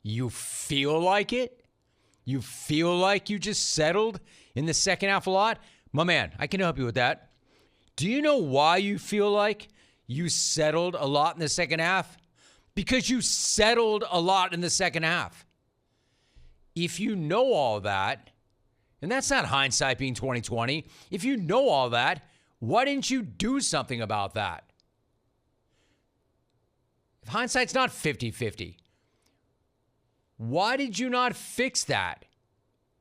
You feel like it? You feel like you just settled in the second half a lot? My man, I can help you with that. Do you know why you feel like you settled a lot in the second half? Because you settled a lot in the second half. If you know all that, and that's not hindsight being 2020, if you know all that, why didn't you do something about that? If hindsight's not 50-50, why did you not fix that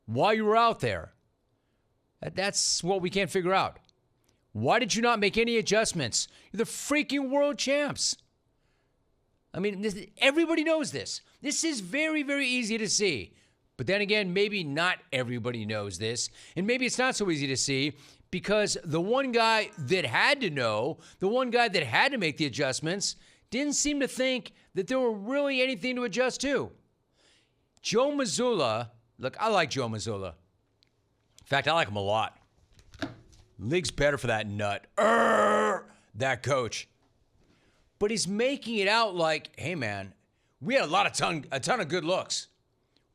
while you were out there? That's what we can't figure out. Why did you not make any adjustments? You're the freaking world champs. I mean, everybody knows this. This is very, very easy to see. But then again, maybe not everybody knows this. And maybe it's not so easy to see because the one guy that had to know, the one guy that had to make the adjustments, didn't seem to think that there were really anything to adjust to. Joe Mazulla, look, I like Joe Mazulla. In fact, I like him a lot. League's better for that nut. That coach. But he's making it out like, hey, man, we had a ton of good looks.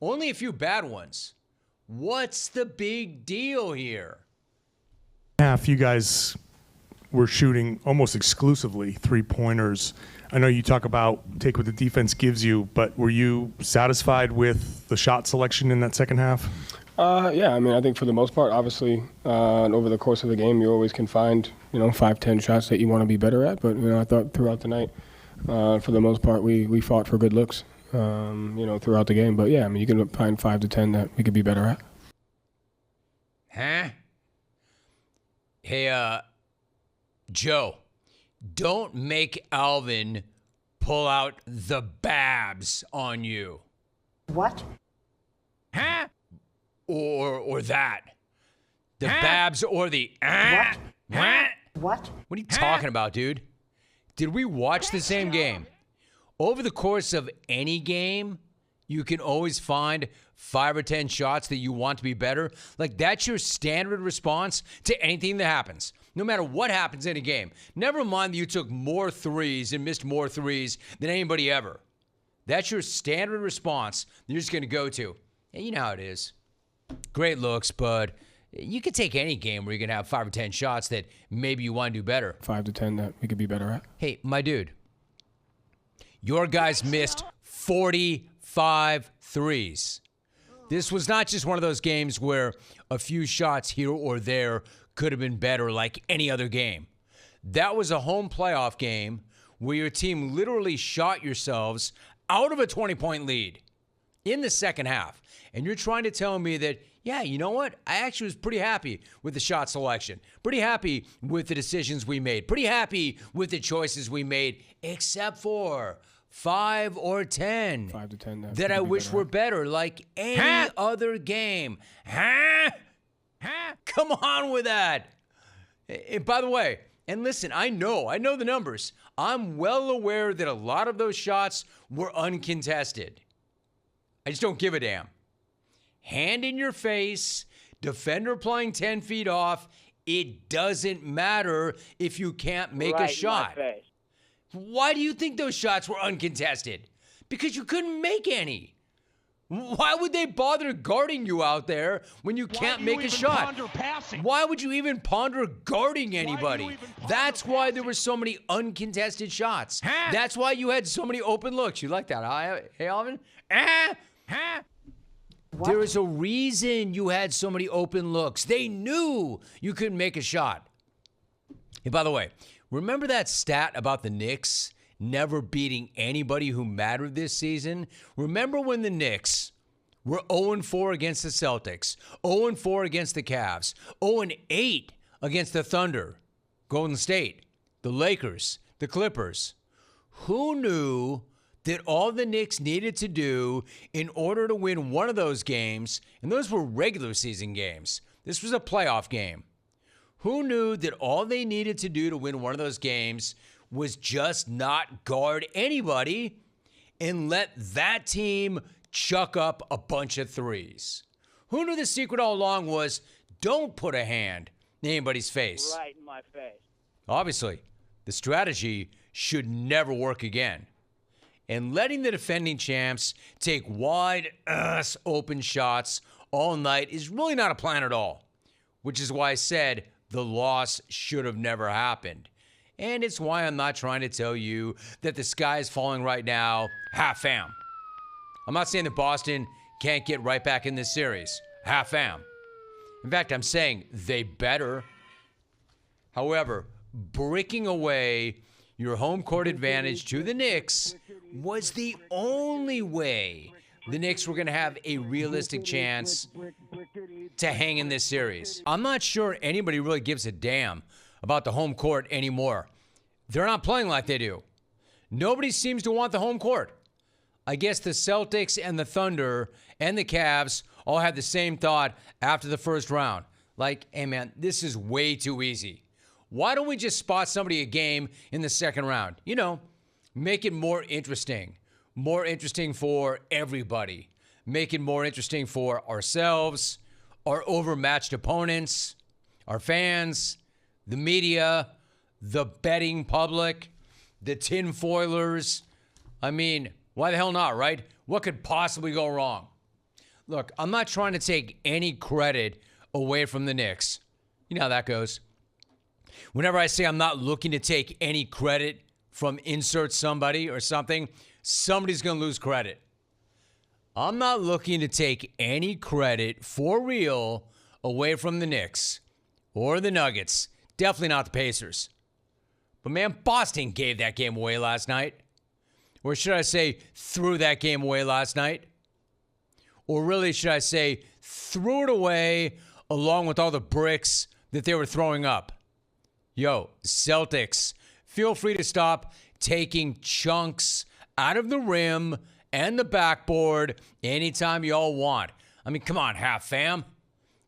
Only a few bad ones. What's the big deal here? Half you guys were shooting almost exclusively three-pointers. I know you talk about take what the defense gives you, but were you satisfied with the shot selection in that second half? Yeah, I mean, I think for the most part, obviously, over the course of the game, you always can find, 5-10 shots that you want to be better at. But, I thought throughout the night, for the most part, we fought for good looks, throughout the game. But, yeah, I mean, you can find 5 to 10 that we could be better at. Huh? Hey, Joe, don't make Alvin pull out the Babs on you. What? Huh? Or that. The Babs or the... What? What? What? What are you talking about, dude? Did we watch the same game? Over the course of any game, you can always find 5 or 10 shots that you want to be better. Like, that's your standard response to anything that happens. No matter what happens in a game. Never mind that you took more threes and missed more threes than anybody ever. That's your standard response that you're just going to go to. And you know how it is. Great looks, but you could take any game where you're going to have 5 or 10 shots that maybe you want to do better. 5 to 10 that we could be better at. Hey, my dude, your guys missed 45 threes. This was not just one of those games where a few shots here or there could have been better like any other game. That was a home playoff game where your team literally shot yourselves out of a 20-point lead in the second half. And you're trying to tell me that, yeah, you know what? I actually was pretty happy with the shot selection. Pretty happy with the decisions we made. Pretty happy with the choices we made, except for 5 or 10 5 to 10 that I wish were better, like any other game. Come on with that. And by the way, and listen, I know the numbers. I'm well aware that a lot of those shots were uncontested. I just don't give a damn. Hand in your face, defender playing 10 feet off, it doesn't matter if you can't make a shot. Why do you think those shots were uncontested? Because you couldn't make any. Why would they bother guarding you out there when you can't make a shot? Why would you even ponder guarding anybody? That's why there were so many uncontested shots. That's why you had so many open looks. You like that, huh? Hey, Alvin? There is a reason you had so many open looks. They knew you couldn't make a shot. Hey, by the way, remember that stat about the Knicks never beating anybody who mattered this season? Remember when the Knicks were 0-4 against the Celtics, 0-4 against the Cavs, 0-8 against the Thunder, Golden State, the Lakers, the Clippers? Who knew that all the Knicks needed to do in order to win one of those games, and those were regular season games. This was a playoff game. Who knew that all they needed to do to win one of those games was just not guard anybody and let that team chuck up a bunch of threes? Who knew the secret all along was don't put a hand in anybody's face? Right in my face. Obviously, the strategy should never work again. And letting the defending champs take wide-ass open shots all night is really not a plan at all, which is why I said the loss should have never happened. And it's why I'm not trying to tell you that the sky is falling right now, half-am. I'm not saying that Boston can't get right back in this series, half-am. In fact, I'm saying they better. However, breaking away your home court advantage to the Knicks was the only way the Knicks were going to have a realistic chance to hang in this series. I'm not sure anybody really gives a damn about the home court anymore. They're not playing like they do. Nobody seems to want the home court. I guess the Celtics and the Thunder and the Cavs all had the same thought after the first round. Like, hey man, this is way too easy. Why don't we just spot somebody a game in the second round? You know, make it more interesting. More interesting for everybody. Make it more interesting for ourselves, our overmatched opponents, our fans, the media, the betting public, the tinfoilers. I mean, why the hell not, right? What could possibly go wrong? Look, I'm not trying to take any credit away from the Knicks. You know how that goes. Whenever I say I'm not looking to take any credit from insert somebody or something, somebody's going to lose credit. I'm not looking to take any credit for real away from the Knicks or the Nuggets. Definitely not the Pacers. But man, Boston gave that game away last night. Or should I say, threw that game away last night? Or really, should I say, threw it away along with all the bricks that they were throwing up? Yo, Celtics, feel free to stop taking chunks out of the rim and the backboard anytime y'all want. I mean, come on, half fam.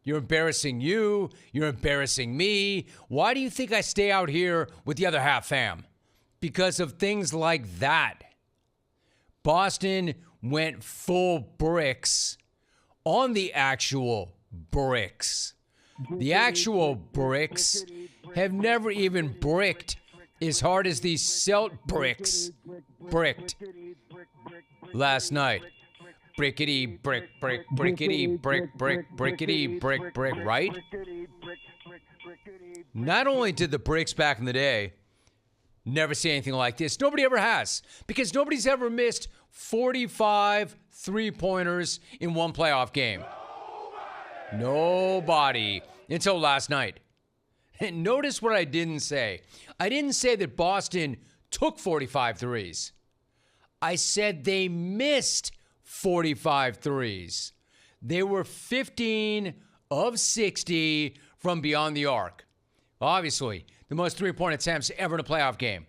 You're embarrassing you. You're embarrassing me. Why do you think I stay out here with the other half fam? Because of things like that. Boston went full bricks on the actual bricks. The actual bricks have never even bricked as hard as these Celt bricks bricked last night. Brickety, brick, brick, brickety, brick, brick, brickety, brick, brick, right? Not only did the bricks back in the day never see anything like this, nobody ever has, because nobody's ever missed 45 three-pointers in one playoff game. Nobody until last night. And notice what I didn't say. I didn't say that Boston took 45 threes. I said they missed 45 threes. They were 15 of 60 from beyond the arc. Obviously, the most three-point attempts ever in a playoff game.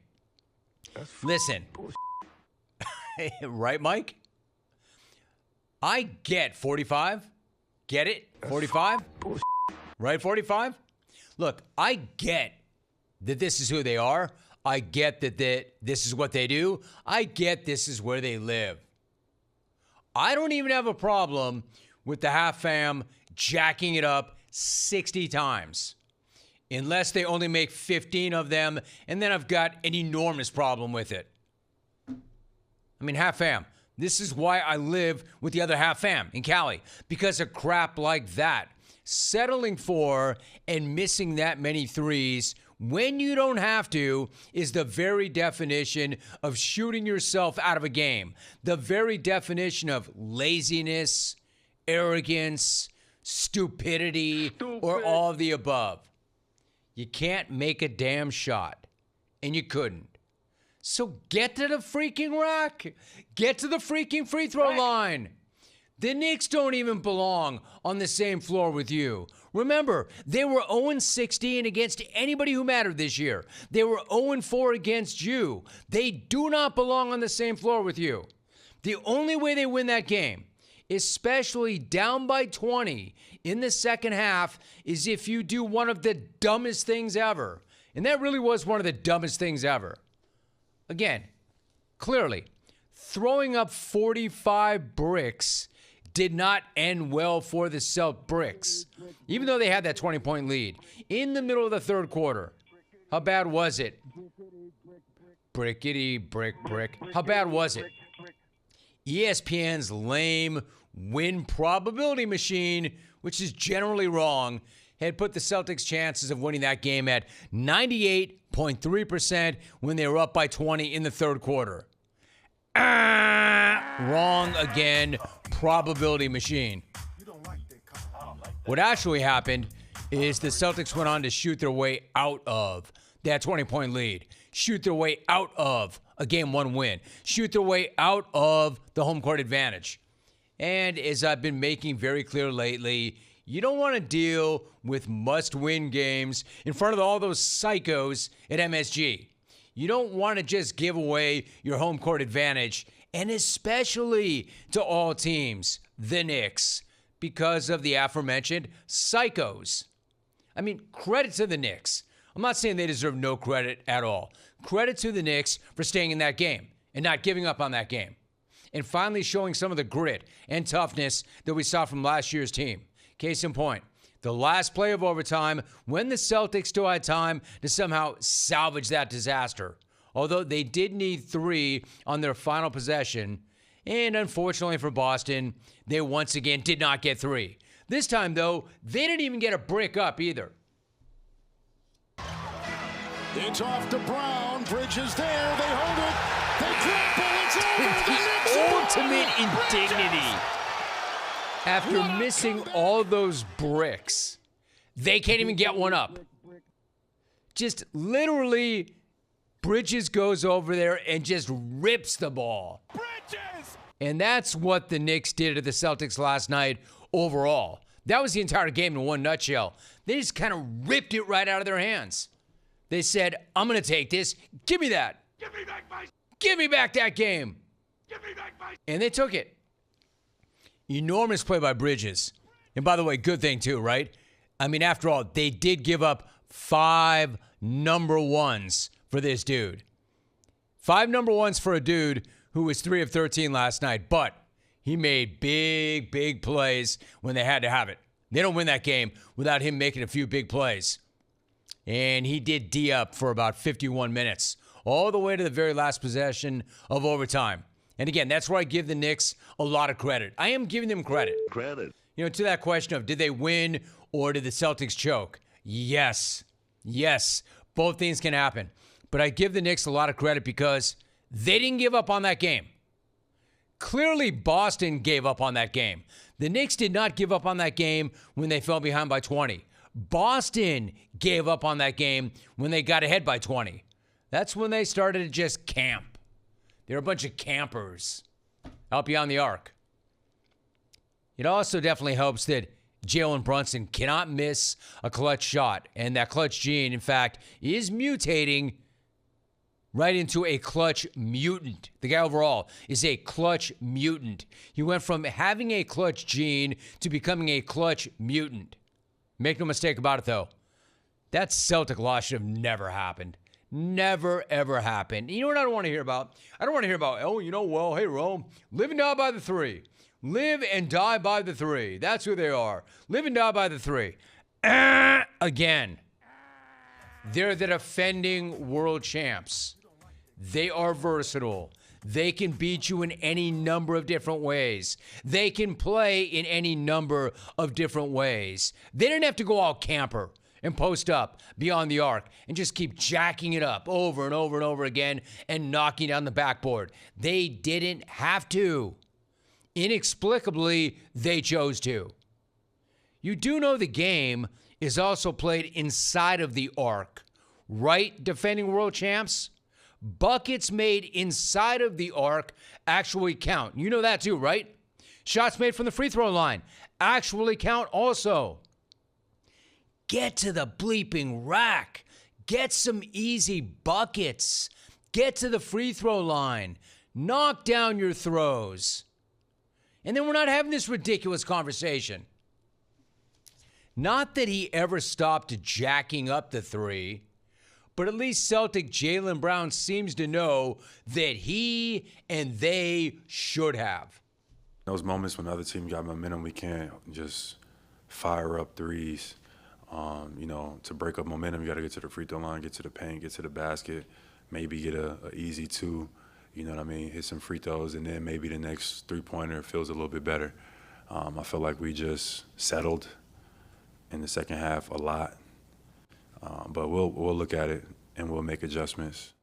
Listen. Right, Mike? I get 45. Get it? 45? Right, 45? Look, I get that this is who they are. I get that this is what they do. I get this is where they live. I don't even have a problem with the half fam jacking it up 60 times. Unless they only make 15 of them, and then I've got an enormous problem with it. I mean, half fam. This is why I live with the other half fam in Cali. Because of crap like that. Settling for and missing that many threes when you don't have to is the very definition of shooting yourself out of a game. The very definition of laziness, arrogance, stupidity, or all of the above. You can't make a damn shot, and you couldn't. So get to the freaking rack. Get to the freaking free throw line. The Knicks don't even belong on the same floor with you. Remember, they were 0-16 against anybody who mattered this year. They were 0-4 against you. They do not belong on the same floor with you. The only way they win that game, especially down by 20 in the second half, is if you do one of the dumbest things ever. And that really was one of the dumbest things ever. Again, clearly, throwing up 45 bricks did not end well for the Celt bricks, even though they had that 20-point lead in the middle of the third quarter. How bad was it? Brickety, brick, brick. How bad was it? ESPN's lame win probability machine, which is generally wrong, had put the Celtics' chances of winning that game at 98.3% when they were up by 20 in the third quarter. Wrong again, probability machine. What actually happened is the Celtics went on to shoot their way out of that 20-point lead, shoot their way out of a Game 1 win, shoot their way out of the home court advantage. And as I've been making very clear lately, you don't want to deal with must-win games in front of all those psychos at MSG. You don't want to just give away your home court advantage, and especially to all teams, the Knicks, because of the aforementioned psychos. I mean, credit to the Knicks. I'm not saying they deserve no credit at all. Credit to the Knicks for staying in that game and not giving up on that game, and finally showing some of the grit and toughness that we saw from last year's team. Case in point, the last play of overtime when the Celtics still had time to somehow salvage that disaster. Although they did need 3 on their final possession, and unfortunately for Boston, they once again did not get 3. This time, though, they didn't even get a brick up either. It's off to Brown. Bridges there. They hold it. They trample. It's over. The ultimate indignity. After missing all those bricks, they can't even get one up. Just literally, Bridges goes over there and just rips the ball. Bridges! And that's what the Knicks did to the Celtics last night overall. That was the entire game in one nutshell. They just kind of ripped it right out of their hands. They said, I'm going to take this. Give me that. Give me back that game. And they took it. Enormous play by Bridges. And by the way, good thing too, right? I mean, after all, they did give up 5 number ones for this dude. 5 number ones for a dude who was 3 of 13 last night. But he made big, big plays when they had to have it. They don't win that game without him making a few big plays. And he did D up for about 51 minutes, all the way to the very last possession of overtime. And again, that's where I give the Knicks a lot of credit. I am giving them credit. You know, to that question of did they win or did the Celtics choke? Yes. Yes. Both things can happen. But I give the Knicks a lot of credit because they didn't give up on that game. Clearly, Boston gave up on that game. The Knicks did not give up on that game when they fell behind by 20. Boston gave up on that game when they got ahead by 20. That's when they started to just camp. They're a bunch of campers out beyond the arc. It also definitely helps that Jalen Brunson cannot miss a clutch shot. And that clutch gene, in fact, is mutating right into a clutch mutant. The guy overall is a clutch mutant. He went from having a clutch gene to becoming a clutch mutant. Make no mistake about it, though. That Celtic loss should have never happened. Never, ever happened. You know what I don't want to hear about? I don't want to hear about, oh, you know, well, hey, Rome, live and die by the 3. Live and die by the 3. That's who they are. Live and die by the 3. Again. They're the defending world champs. They are versatile. They can beat you in any number of different ways. They can play in any number of different ways. They didn't have to go all camper and post up beyond the arc and just keep jacking it up over and over and over again and knocking down the backboard. They didn't have to. Inexplicably, they chose to. You do know the game is also played inside of the arc, right, defending world champs? Buckets made inside of the arc actually count. You know that too, right? Shots made from the free throw line actually count also. Get to the bleeping rack. Get some easy buckets. Get to the free throw line. Knock down your throws. And then we're not having this ridiculous conversation. Not that he ever stopped jacking up the 3, but at least Celtic Jaylen Brown seems to know that he and they should have. Those moments when the other team got momentum, we can't just fire up threes. To break up momentum, you got to get to the free throw line, get to the paint, get to the basket, maybe get a easy 2. you know what I mean, hit some free throws, and then maybe the next three-pointer feels a little bit better. I feel like we just settled in the second half a lot. But we'll look at it and we'll make adjustments.